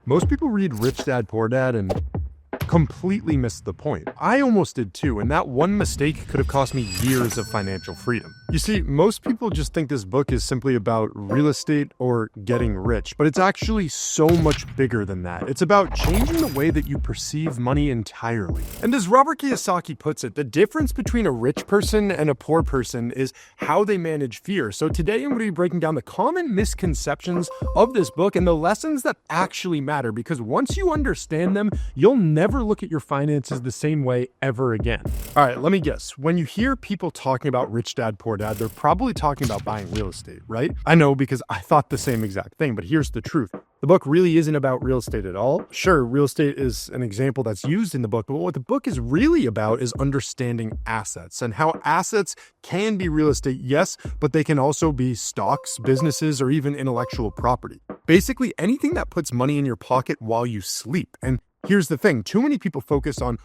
Most people read Rich Dad, Poor Dad and completely missed the point. I almost did too, and that one mistake could have cost me years of financial freedom. You see, most people just think this book is simply about real estate or getting rich, but it's actually so much bigger than that. It's about changing the way that you perceive money entirely. And as Robert Kiyosaki puts it, the difference between a rich person and a poor person is how they manage fear. So today I'm going to be breaking down the common misconceptions of this book and the lessons that actually matter, because once you understand them, you'll never look at your finances the same way ever again. All right, let me guess. When you hear people talking about Rich Dad, Poor Dad, they're probably talking about buying real estate, right? I know, because I thought the same exact thing, but here's the truth. The book really isn't about real estate at all. Sure, real estate is an example that's used in the book, but what the book is really about is understanding assets and how assets can be real estate, yes, but they can also be stocks, businesses, or even intellectual property. Basically, anything that puts money in your pocket while you sleep. And here's the thing, too many people focus on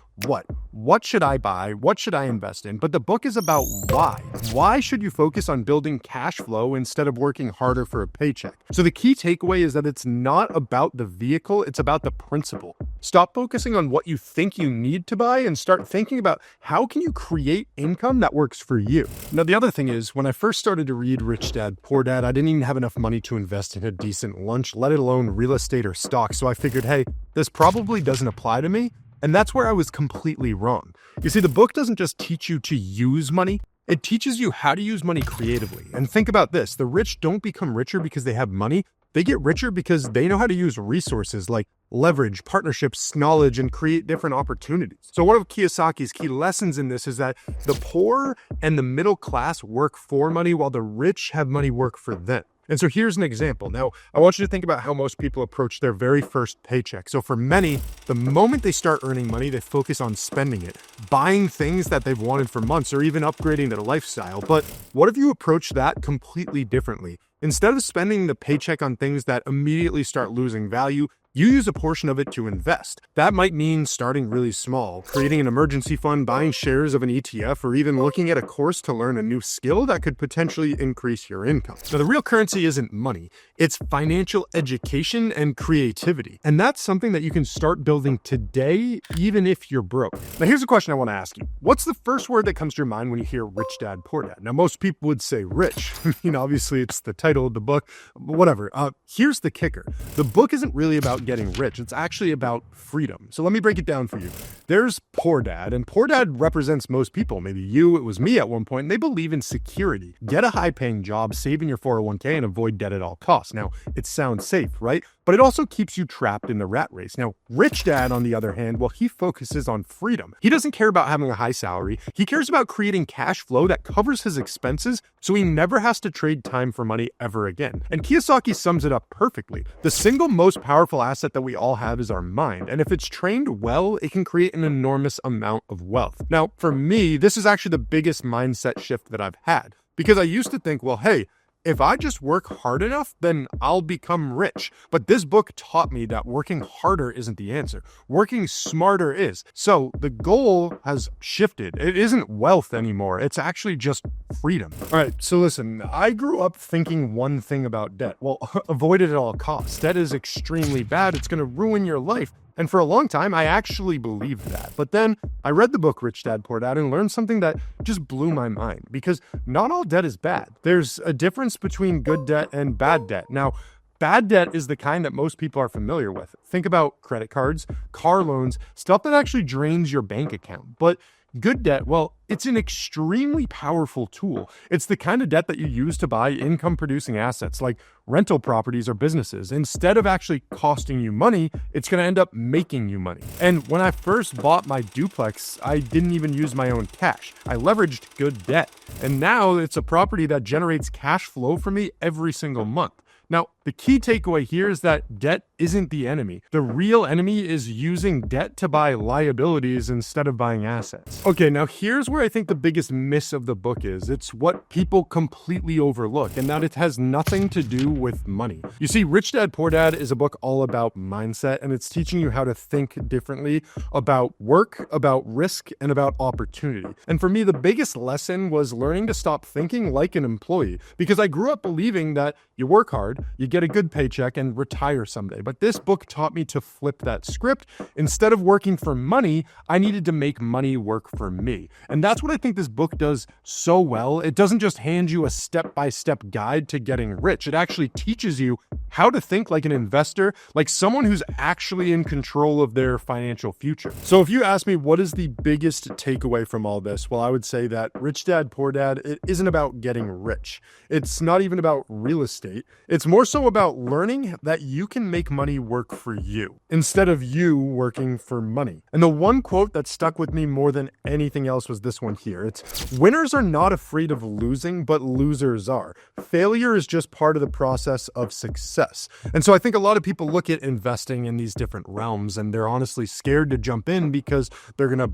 what should I buy? What should I invest in? But the book is about why. Why should you focus on building cash flow instead of working harder for a paycheck? So the key takeaway is that it's not about the vehicle, it's about the principle. Stop focusing on what you think you need to buy and start thinking about how can you create income that works for you. Now, the other thing is, when I first started to read Rich Dad, Poor Dad, I didn't even have enough money to invest in a decent lunch, let alone real estate or stocks. So I figured, hey, this probably doesn't apply to me. And that's where I was completely wrong. You see, the book doesn't just teach you to use money, it teaches you how to use money creatively. And think about this, the rich don't become richer because they have money. They get richer because they know how to use resources like leverage, partnerships, knowledge, and create different opportunities. So one of Kiyosaki's key lessons in this is that the poor and the middle class work for money while the rich have money work for them. And so here's an example. Now, I want you to think about how most people approach their very first paycheck. So for many, the moment they start earning money, they focus on spending it, buying things that they've wanted for months, or even upgrading their lifestyle. But what if you approach that completely differently? Instead of spending the paycheck on things that immediately start losing value, you use a portion of it to invest. That might mean starting really small, creating an emergency fund, buying shares of an ETF, or even looking at a course to learn a new skill that could potentially increase your income. Now, the real currency isn't money, it's financial education and creativity. And that's something that you can start building today, even if you're broke. Now, here's a question I want to ask you. What's the first word that comes to your mind when you hear Rich Dad, Poor Dad? Now, most people would say rich. Obviously it's the title of the book, but whatever. Here's the kicker. The book isn't really about getting rich. It's actually about freedom. So let me break it down for you. There's Poor Dad, and Poor Dad represents most people. Maybe you, it was me at one point, and they believe in security. Get a high-paying job, save in your 401k, and avoid debt at all costs. Now, it sounds safe, right? But it also keeps you trapped in the rat race. Now, Rich Dad, on the other hand, well, he focuses on freedom. He doesn't care about having a high salary. He cares about creating cash flow that covers his expenses, so he never has to trade time for money ever again. And Kiyosaki sums it up perfectly. The single most powerful asset that we all have is our mind. And if it's trained well, it can create an enormous amount of wealth. Now, for me, this is actually the biggest mindset shift that I've had, because I used to think, well, hey, if I just work hard enough, then I'll become rich. But this book taught me that working harder isn't the answer. Working smarter is. So the goal has shifted. It isn't wealth anymore. It's actually just freedom. All right, so listen, I grew up thinking one thing about debt. Well, avoid it at all costs. Debt is extremely bad. It's going to ruin your life. And for a long time, I actually believed that. But then I read the book Rich Dad, Poor Dad and learned something that just blew my mind, because not all debt is bad. There's a difference between good debt and bad debt. Now, bad debt is the kind that most people are familiar with. Think about credit cards, car loans, stuff that actually drains your bank account. But good debt, well, it's an extremely powerful tool. It's the kind of debt that you use to buy income-producing assets like rental properties or businesses. Instead of actually costing you money, it's going to end up making you money. And when I first bought my duplex, I didn't even use my own cash. I leveraged good debt. And now it's a property that generates cash flow for me every single month. Now, the key takeaway here is that debt isn't the enemy. The real enemy is using debt to buy liabilities instead of buying assets. Okay, now here's where I think the biggest miss of the book is. It's what people completely overlook, and that it has nothing to do with money. You see, Rich Dad, Poor Dad is a book all about mindset, and it's teaching you how to think differently about work, about risk, and about opportunity. And for me, the biggest lesson was learning to stop thinking like an employee, because I grew up believing that you work hard, you get a good paycheck and retire someday. But this book taught me to flip that script. Instead of working for money, I needed to make money work for me. And that's what I think this book does so well. It doesn't just hand you a step-by-step guide to getting rich. It actually teaches you how to think like an investor, like someone who's actually in control of their financial future. So if you ask me what is the biggest takeaway from all this, well, I would say that Rich Dad, Poor Dad, it isn't about getting rich. It's not even about real estate. It's more so about learning that you can make money work for you instead of you working for money. And the one quote that stuck with me more than anything else was this one here. It's, winners are not afraid of losing, but losers are. Failure is just part of the process of success. And so I think a lot of people look at investing in these different realms and they're honestly scared to jump in because they're going to,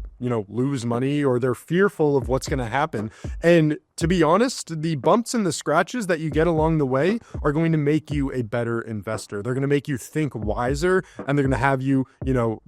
lose money, or they're fearful of what's going to happen. And to be honest, the bumps and the scratches that you get along the way are going to make you a better investor. They're going to make you think wiser, and they're going to have you,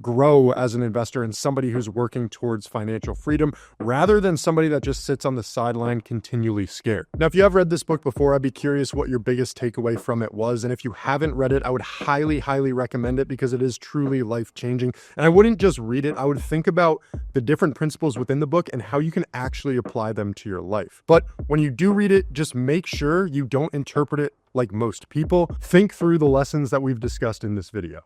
grow as an investor and somebody who's working towards financial freedom rather than somebody that just sits on the sideline continually scared. Now, if you have read this book before, I'd be curious what your biggest takeaway from it was. And if you haven't read it, I would highly, highly recommend it because it is truly life-changing. And I wouldn't just read it. I would think about the different principles within the book and how you can actually apply them to your life. But when you do read it, just make sure you don't interpret it like most people. Think through the lessons that we've discussed in this video.